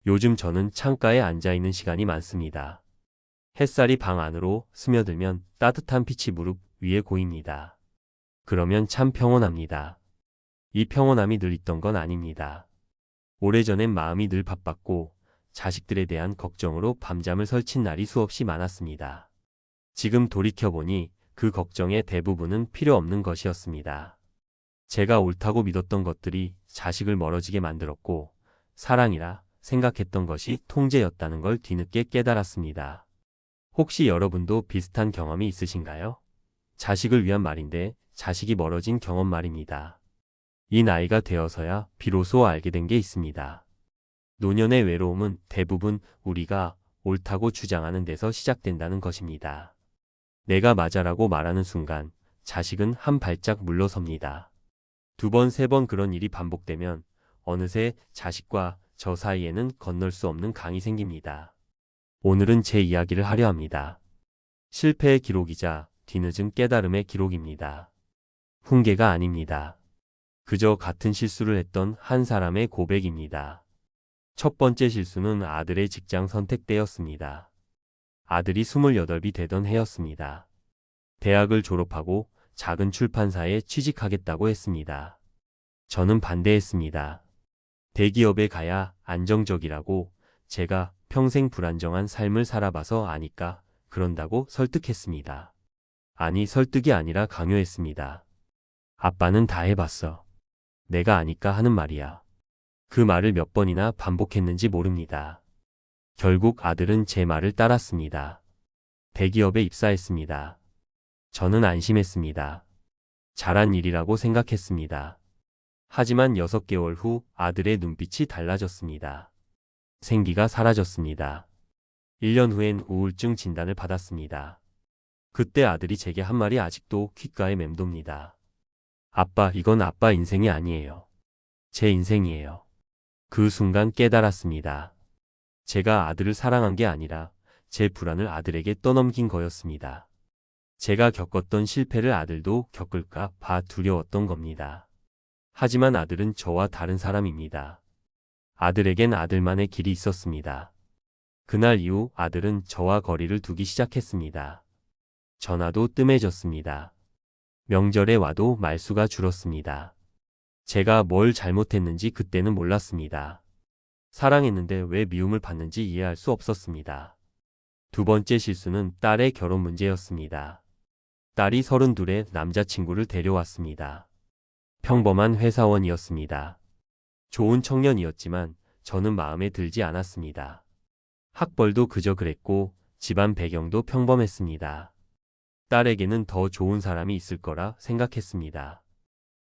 요즘 저는 창가에 앉아 있는 시간이 많습니다. 햇살이 방 안으로 스며들면 따뜻한 빛이 무릎 위에 고입니다. 그러면 참 평온합니다. 이 평온함이 늘 있던 건 아닙니다. 오래전엔 마음이 늘 바빴고 자식들에 대한 걱정으로 밤잠을 설친 날이 수없이 많았습니다. 지금 돌이켜보니 그 걱정의 대부분은 필요 없는 것이었습니다. 제가 옳다고 믿었던 것들이 자식을 멀어지게 만들었고 사랑이라 생각했던 것이 통제였다는 걸 뒤늦게 깨달았습니다. 혹시 여러분도 비슷한 경험이 있으신가요? 자식을 위한 말인데 자식이 멀어진 경험 말입니다. 이 나이가 되어서야 비로소 알게 된 게 있습니다. 노년의 외로움은 대부분 우리가 옳다고 주장하는 데서 시작된다는 것입니다. 내가 맞아라고 말하는 순간 자식은 한 발짝 물러섭니다. 두 번, 세 번 그런 일이 반복되면 어느새 자식과 저 사이에는 건널 수 없는 강이 생깁니다. 오늘은 제 이야기를 하려 합니다. 실패의 기록이자 뒤늦은 깨달음의 기록입니다. 훈계가 아닙니다. 그저 같은 실수를 했던 한 사람의 고백입니다. 첫 번째 실수는 아들의 직장 선택 때였습니다. 아들이 28이 되던 해였습니다. 대학을 졸업하고 작은 출판사에 취직하겠다고 했습니다. 저는 반대했습니다. 대기업에 가야 안정적이라고 제가 평생 불안정한 삶을 살아봐서 아니까 그런다고 설득했습니다. 아니, 설득이 아니라 강요했습니다. 아빠는 다 해봤어. 내가 아니까 하는 말이야. 그 말을 몇 번이나 반복했는지 모릅니다. 결국 아들은 제 말을 따랐습니다. 대기업에 입사했습니다. 저는 안심했습니다. 잘한 일이라고 생각했습니다. 하지만 6개월 후 아들의 눈빛이 달라졌습니다. 생기가 사라졌습니다. 1년 후엔 우울증 진단을 받았습니다. 그때 아들이 제게 한 말이 아직도 귓가에 맴돕니다. 아빠, 이건 아빠 인생이 아니에요. 제 인생이에요. 그 순간 깨달았습니다. 제가 아들을 사랑한 게 아니라 제 불안을 아들에게 떠넘긴 거였습니다. 제가 겪었던 실패를 아들도 겪을까 봐 두려웠던 겁니다. 하지만 아들은 저와 다른 사람입니다. 아들에겐 아들만의 길이 있었습니다. 그날 이후 아들은 저와 거리를 두기 시작했습니다. 전화도 뜸해졌습니다. 명절에 와도 말수가 줄었습니다. 제가 뭘 잘못했는지 그때는 몰랐습니다. 사랑했는데 왜 미움을 받는지 이해할 수 없었습니다. 두 번째 실수는 딸의 결혼 문제였습니다. 딸이 32에 남자친구를 데려왔습니다. 평범한 회사원이었습니다. 좋은 청년이었지만 저는 마음에 들지 않았습니다. 학벌도 그저 그랬고 집안 배경도 평범했습니다. 딸에게는 더 좋은 사람이 있을 거라 생각했습니다.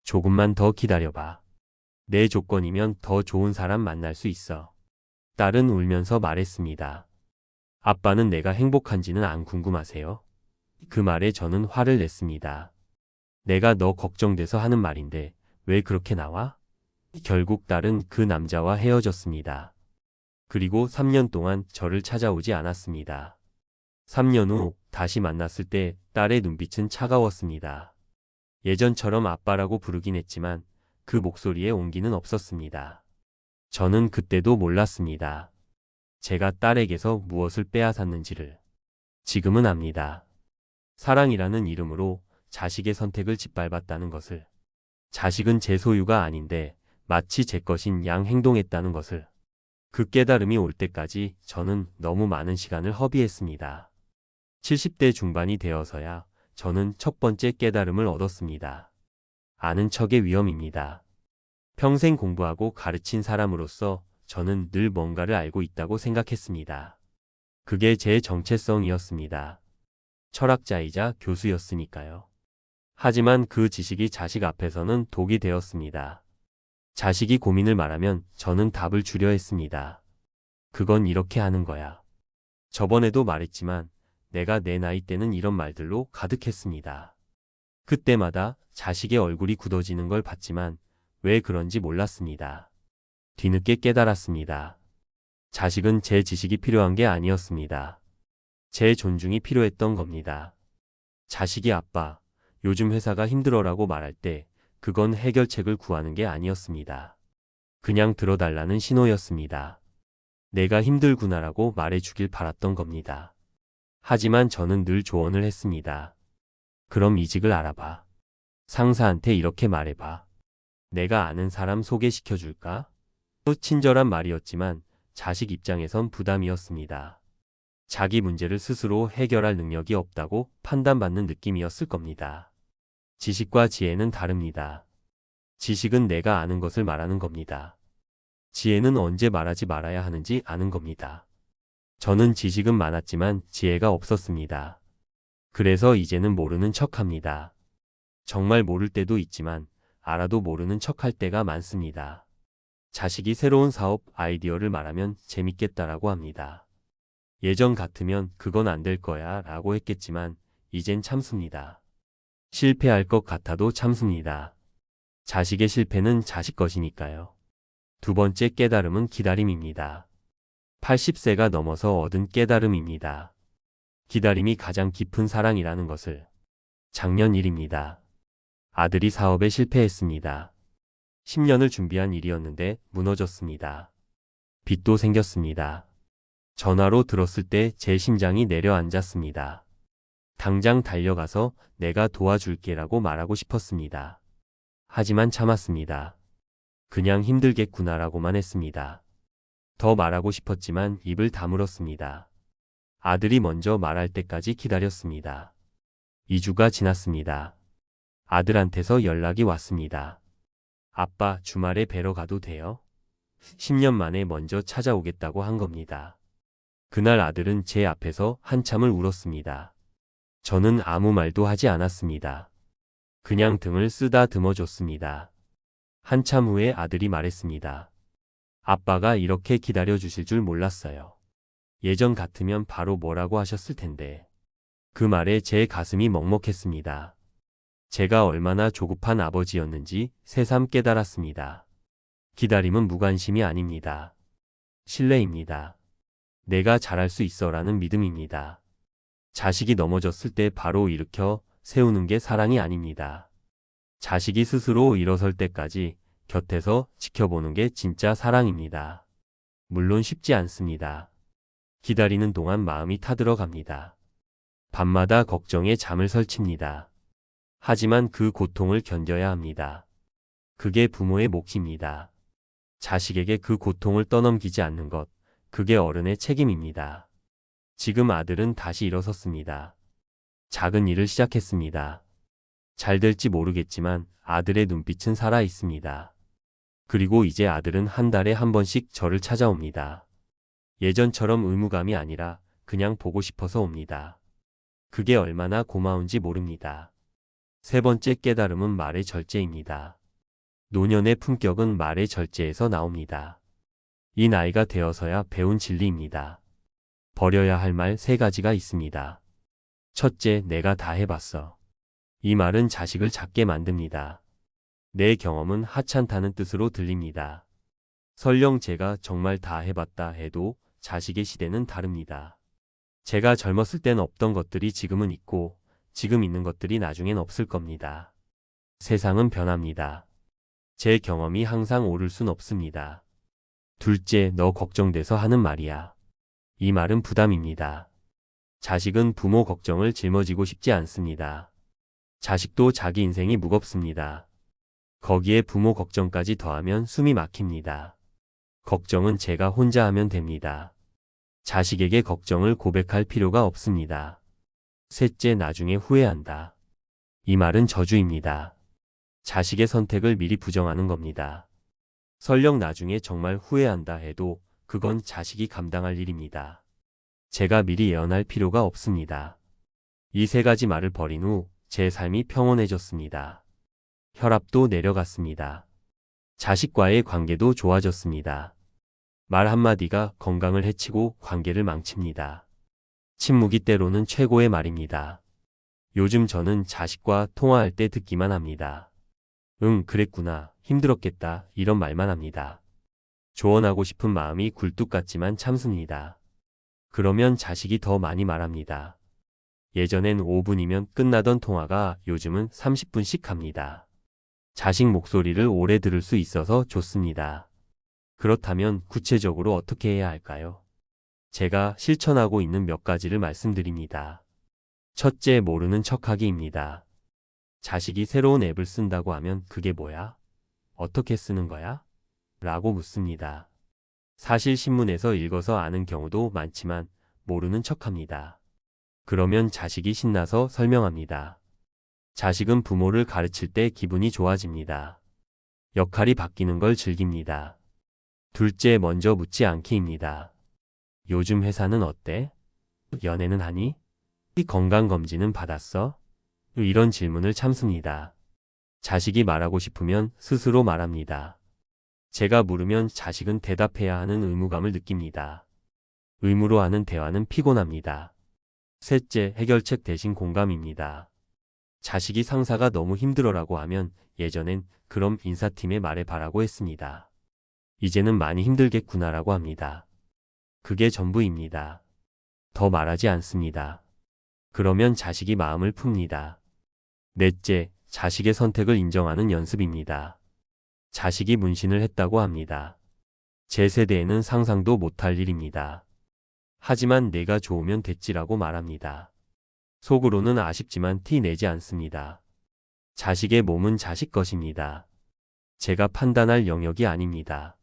조금만 더 기다려봐. 내 조건이면 더 좋은 사람 만날 수 있어. 딸은 울면서 말했습니다. 아빠는 내가 행복한지는 안 궁금하세요? 그 말에 저는 화를 냈습니다. 내가 너 걱정돼서 하는 말인데 왜 그렇게 나와? 결국 딸은 그 남자와 헤어졌습니다. 그리고 3년 동안 저를 찾아오지 않았습니다. 3년 후 다시 만났을 때 딸의 눈빛은 차가웠습니다. 예전처럼 아빠라고 부르긴 했지만 그 목소리에 온기는 없었습니다. 저는 그때도 몰랐습니다. 제가 딸에게서 무엇을 빼앗았는지를. 지금은 압니다. 사랑이라는 이름으로 자식의 선택을 짓밟았다는 것을. 자식은 제 소유가 아닌데 마치 제 것인 양 행동했다는 것을. 그 깨달음이 올 때까지 저는 너무 많은 시간을 허비했습니다. 70대 중반이 되어서야 저는 첫 번째 깨달음을 얻었습니다. 아는 척의 위험입니다. 평생 공부하고 가르친 사람으로서 저는 늘 뭔가를 알고 있다고 생각했습니다. 그게 제 정체성이었습니다. 철학자이자 교수였으니까요. 하지만 그 지식이 자식 앞에서는 독이 되었습니다. 자식이 고민을 말하면 저는 답을 주려 했습니다. 그건 이렇게 하는 거야. 저번에도 말했지만 내가 내 나이 때는 이런 말들로 가득했습니다. 그때마다 자식의 얼굴이 굳어지는 걸 봤지만 왜 그런지 몰랐습니다. 뒤늦게 깨달았습니다. 자식은 제 지식이 필요한 게 아니었습니다. 제 존중이 필요했던 겁니다. 자식이 아빠, 요즘 회사가 힘들어라고 말할 때 그건 해결책을 구하는 게 아니었습니다. 그냥 들어달라는 신호였습니다. 내가 힘들구나라고 말해주길 바랐던 겁니다. 하지만 저는 늘 조언을 했습니다. 그럼 이직을 알아봐. 상사한테 이렇게 말해봐. 내가 아는 사람 소개시켜줄까? 또 친절한 말이었지만 자식 입장에선 부담이었습니다. 자기 문제를 스스로 해결할 능력이 없다고 판단받는 느낌이었을 겁니다. 지식과 지혜는 다릅니다. 지식은 내가 아는 것을 말하는 겁니다. 지혜는 언제 말하지 말아야 하는지 아는 겁니다. 저는 지식은 많았지만 지혜가 없었습니다. 그래서 이제는 모르는 척합니다. 정말 모를 때도 있지만 알아도 모르는 척할 때가 많습니다. 자식이 새로운 사업 아이디어를 말하면 재밌겠다라고 합니다. 예전 같으면 그건 안 될 거야 라고 했겠지만 이젠 참습니다. 실패할 것 같아도 참습니다. 자식의 실패는 자식 것이니까요. 두 번째 깨달음은 기다림입니다. 80세가 넘어서 얻은 깨달음입니다. 기다림이 가장 깊은 사랑이라는 것을. 작년 일입니다. 아들이 사업에 실패했습니다. 10년을 준비한 일이었는데 무너졌습니다. 빚도 생겼습니다. 전화로 들었을 때 제 심장이 내려앉았습니다. 당장 달려가서 내가 도와줄게라고 말하고 싶었습니다. 하지만 참았습니다. 그냥 힘들겠구나라고만 했습니다. 더 말하고 싶었지만 입을 다물었습니다. 아들이 먼저 말할 때까지 기다렸습니다. 2주가 지났습니다. 아들한테서 연락이 왔습니다. 아빠, 주말에 뵈러 가도 돼요? 10년 만에 먼저 찾아오겠다고 한 겁니다. 그날 아들은 제 앞에서 한참을 울었습니다. 저는 아무 말도 하지 않았습니다. 그냥 등을 쓰다듬어 줬습니다. 한참 후에 아들이 말했습니다. 아빠가 이렇게 기다려 주실 줄 몰랐어요. 예전 같으면 바로 뭐라고 하셨을 텐데. 그 말에 제 가슴이 먹먹했습니다. 제가 얼마나 조급한 아버지였는지 새삼 깨달았습니다. 기다림은 무관심이 아닙니다. 신뢰입니다. 내가 잘할 수 있어라는 믿음입니다. 자식이 넘어졌을 때 바로 일으켜 세우는 게 사랑이 아닙니다. 자식이 스스로 일어설 때까지 곁에서 지켜보는 게 진짜 사랑입니다. 물론 쉽지 않습니다. 기다리는 동안 마음이 타들어갑니다. 밤마다 걱정에 잠을 설칩니다. 하지만 그 고통을 견뎌야 합니다. 그게 부모의 몫입니다. 자식에게 그 고통을 떠넘기지 않는 것, 그게 어른의 책임입니다. 지금 아들은 다시 일어섰습니다. 작은 일을 시작했습니다. 잘 될지 모르겠지만 아들의 눈빛은 살아 있습니다. 그리고 이제 아들은 한 달에 한 번씩 저를 찾아옵니다. 예전처럼 의무감이 아니라 그냥 보고 싶어서 옵니다. 그게 얼마나 고마운지 모릅니다. 세 번째 깨달음은 말의 절제입니다. 노년의 품격은 말의 절제에서 나옵니다. 이 나이가 되어서야 배운 진리입니다. 버려야 할 말 세 가지가 있습니다. 첫째, 내가 다 해봤어. 이 말은 자식을 작게 만듭니다. 내 경험은 하찮다는 뜻으로 들립니다. 설령 제가 정말 다 해봤다 해도 자식의 시대는 다릅니다. 제가 젊었을 땐 없던 것들이 지금은 있고 지금 있는 것들이 나중엔 없을 겁니다. 세상은 변합니다. 제 경험이 항상 옳을 순 없습니다. 둘째, 너 걱정돼서 하는 말이야. 이 말은 부담입니다. 자식은 부모 걱정을 짊어지고 싶지 않습니다. 자식도 자기 인생이 무겁습니다. 거기에 부모 걱정까지 더하면 숨이 막힙니다. 걱정은 제가 혼자 하면 됩니다. 자식에게 걱정을 고백할 필요가 없습니다. 셋째, 나중에 후회한다. 이 말은 저주입니다. 자식의 선택을 미리 부정하는 겁니다. 설령 나중에 정말 후회한다 해도 그건 자식이 감당할 일입니다. 제가 미리 예언할 필요가 없습니다. 이 세 가지 말을 버린 후 제 삶이 평온해졌습니다. 혈압도 내려갔습니다. 자식과의 관계도 좋아졌습니다. 말 한마디가 건강을 해치고 관계를 망칩니다. 침묵이 때로는 최고의 말입니다. 요즘 저는 자식과 통화할 때 듣기만 합니다. 응, 그랬구나. 힘들었겠다. 이런 말만 합니다. 조언하고 싶은 마음이 굴뚝 같지만 참습니다. 그러면 자식이 더 많이 말합니다. 예전엔 5분이면 끝나던 통화가 요즘은 30분씩 합니다. 자식 목소리를 오래 들을 수 있어서 좋습니다. 그렇다면 구체적으로 어떻게 해야 할까요? 제가 실천하고 있는 몇 가지를 말씀드립니다. 첫째, 모르는 척하기입니다. 자식이 새로운 앱을 쓴다고 하면 그게 뭐야? 어떻게 쓰는 거야? 라고 묻습니다. 사실 신문에서 읽어서 아는 경우도 많지만 모르는 척합니다. 그러면 자식이 신나서 설명합니다. 자식은 부모를 가르칠 때 기분이 좋아집니다. 역할이 바뀌는 걸 즐깁니다. 둘째, 먼저 묻지 않기입니다. 요즘 회사는 어때? 연애는 하니? 건강검진은 받았어? 이런 질문을 참습니다. 자식이 말하고 싶으면 스스로 말합니다. 제가 물으면 자식은 대답해야 하는 의무감을 느낍니다. 의무로 하는 대화는 피곤합니다. 셋째, 해결책 대신 공감입니다. 자식이 상사가 너무 힘들어라고 하면 예전엔 그럼 인사팀에 말해봐라고 했습니다. 이제는 많이 힘들겠구나라고 합니다. 그게 전부입니다. 더 말하지 않습니다. 그러면 자식이 마음을 풉니다. 넷째, 자식의 선택을 인정하는 연습입니다. 자식이 문신을 했다고 합니다. 제 세대에는 상상도 못할 일입니다. 하지만 내가 좋으면 됐지라고 말합니다. 속으로는 아쉽지만 티 내지 않습니다. 자식의 몸은 자식 것입니다. 제가 판단할 영역이 아닙니다.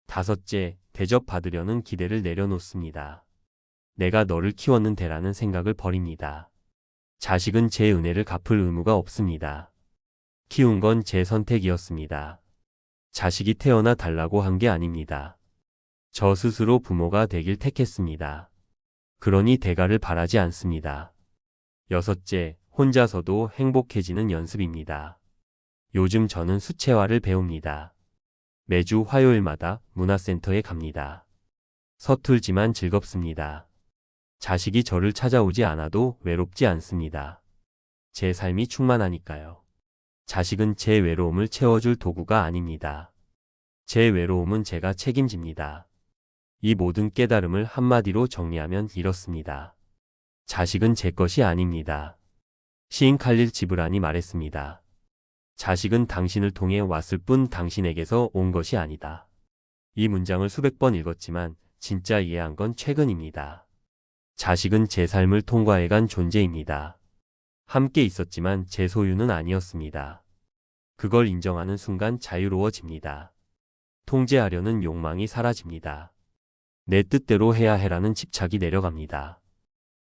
다섯째, 대접받으려는 기대를 내려놓습니다. 내가 너를 키웠는데라는 생각을 버립니다. 자식은 제 은혜를 갚을 의무가 없습니다. 키운 건 제 선택이었습니다. 자식이 태어나 달라고 한 게 아닙니다. 저 스스로 부모가 되길 택했습니다. 그러니 대가를 바라지 않습니다. 여섯째, 혼자서도 행복해지는 연습입니다. 요즘 저는 수채화를 배웁니다. 매주 화요일마다 문화센터에 갑니다. 서툴지만 즐겁습니다. 자식이 저를 찾아오지 않아도 외롭지 않습니다. 제 삶이 충만하니까요. 자식은 제 외로움을 채워줄 도구가 아닙니다. 제 외로움은 제가 책임집니다. 이 모든 깨달음을 한마디로 정리하면 이렇습니다. 자식은 제 것이 아닙니다. 시인 칼릴 지브란이 말했습니다. 자식은 당신을 통해 왔을 뿐 당신에게서 온 것이 아니다. 이 문장을 수백 번 읽었지만 진짜 이해한 건 최근입니다. 자식은 제 삶을 통과해간 존재입니다. 함께 있었지만 제 소유는 아니었습니다. 그걸 인정하는 순간 자유로워집니다. 통제하려는 욕망이 사라집니다. 내 뜻대로 해야 해라는 집착이 내려갑니다.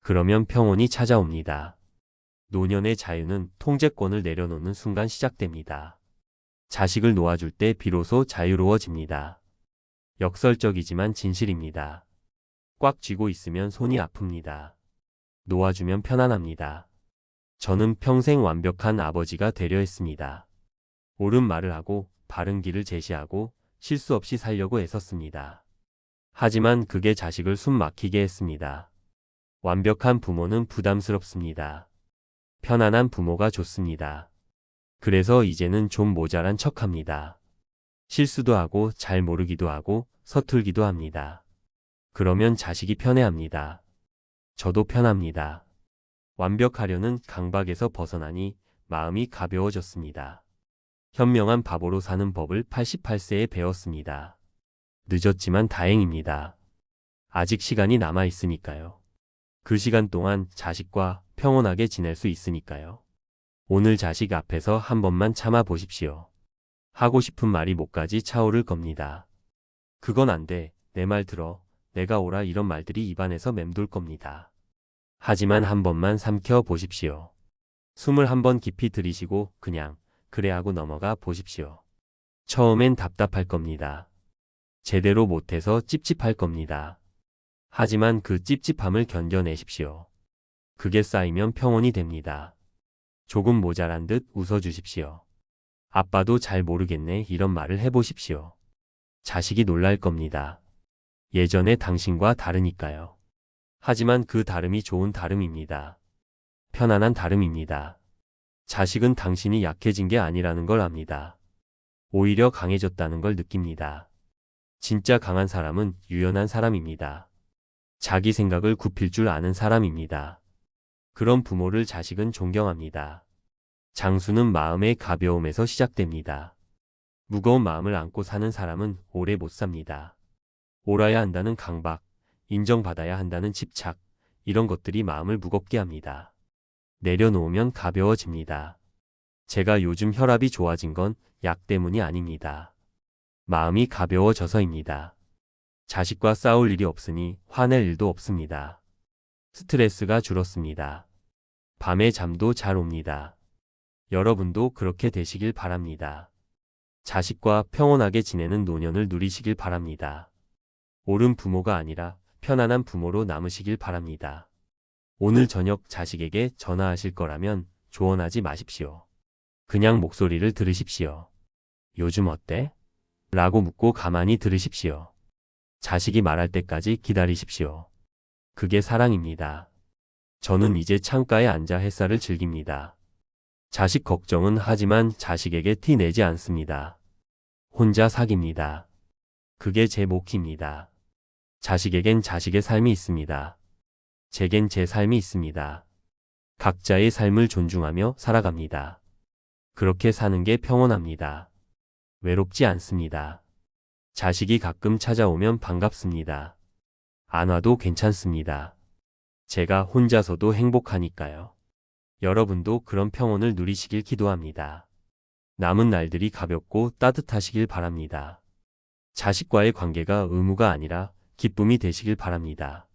그러면 평온이 찾아옵니다. 노년의 자유는 통제권을 내려놓는 순간 시작됩니다. 자식을 놓아줄 때 비로소 자유로워집니다. 역설적이지만 진실입니다. 꽉 쥐고 있으면 손이 아픕니다. 놓아주면 편안합니다. 저는 평생 완벽한 아버지가 되려 했습니다. 옳은 말을 하고 바른 길을 제시하고 실수 없이 살려고 애썼습니다. 하지만 그게 자식을 숨 막히게 했습니다. 완벽한 부모는 부담스럽습니다. 편안한 부모가 좋습니다. 그래서 이제는 좀 모자란 척합니다. 실수도 하고 잘 모르기도 하고 서툴기도 합니다. 그러면 자식이 편해합니다. 저도 편합니다. 완벽하려는 강박에서 벗어나니 마음이 가벼워졌습니다. 현명한 바보로 사는 법을 88세에 배웠습니다. 늦었지만 다행입니다. 아직 시간이 남아 있으니까요. 그 시간 동안 자식과 평온하게 지낼 수 있으니까요. 오늘 자식 앞에서 한 번만 참아 보십시오. 하고 싶은 말이 목까지 차오를 겁니다. 그건 안 돼, 내 말 들어, 내가 오라 이런 말들이 입안에서 맴돌 겁니다. 하지만 한 번만 삼켜 보십시오. 숨을 한 번 깊이 들이쉬고 그냥 그래 하고 넘어가 보십시오. 처음엔 답답할 겁니다. 제대로 못해서 찝찝할 겁니다. 하지만 그 찝찝함을 견뎌내십시오. 그게 쌓이면 평온이 됩니다. 조금 모자란 듯 웃어주십시오. 아빠도 잘 모르겠네 이런 말을 해보십시오. 자식이 놀랄 겁니다. 예전의 당신과 다르니까요. 하지만 그 다름이 좋은 다름입니다. 편안한 다름입니다. 자식은 당신이 약해진 게 아니라는 걸 압니다. 오히려 강해졌다는 걸 느낍니다. 진짜 강한 사람은 유연한 사람입니다. 자기 생각을 굽힐 줄 아는 사람입니다. 그런 부모를 자식은 존경합니다. 장수는 마음의 가벼움에서 시작됩니다. 무거운 마음을 안고 사는 사람은 오래 못 삽니다. 옳아야 한다는 강박, 인정받아야 한다는 집착, 이런 것들이 마음을 무겁게 합니다. 내려놓으면 가벼워집니다. 제가 요즘 혈압이 좋아진 건 약 때문이 아닙니다. 마음이 가벼워져서입니다. 자식과 싸울 일이 없으니 화낼 일도 없습니다. 스트레스가 줄었습니다. 밤에 잠도 잘 옵니다. 여러분도 그렇게 되시길 바랍니다. 자식과 평온하게 지내는 노년을 누리시길 바랍니다. 옳은 부모가 아니라 편안한 부모로 남으시길 바랍니다. 오늘 저녁 자식에게 전화하실 거라면 조언하지 마십시오. 그냥 목소리를 들으십시오. 요즘 어때? 라고 묻고 가만히 들으십시오. 자식이 말할 때까지 기다리십시오. 그게 사랑입니다. 저는 이제 창가에 앉아 햇살을 즐깁니다. 자식 걱정은 하지만 자식에게 티 내지 않습니다. 혼자 사깁니다. 그게 제 몫입니다. 자식에겐 자식의 삶이 있습니다. 제겐 제 삶이 있습니다. 각자의 삶을 존중하며 살아갑니다. 그렇게 사는 게 평온합니다. 외롭지 않습니다. 자식이 가끔 찾아오면 반갑습니다. 안 와도 괜찮습니다. 제가 혼자서도 행복하니까요. 여러분도 그런 평온을 누리시길 기도합니다. 남은 날들이 가볍고 따뜻하시길 바랍니다. 자식과의 관계가 의무가 아니라 기쁨이 되시길 바랍니다.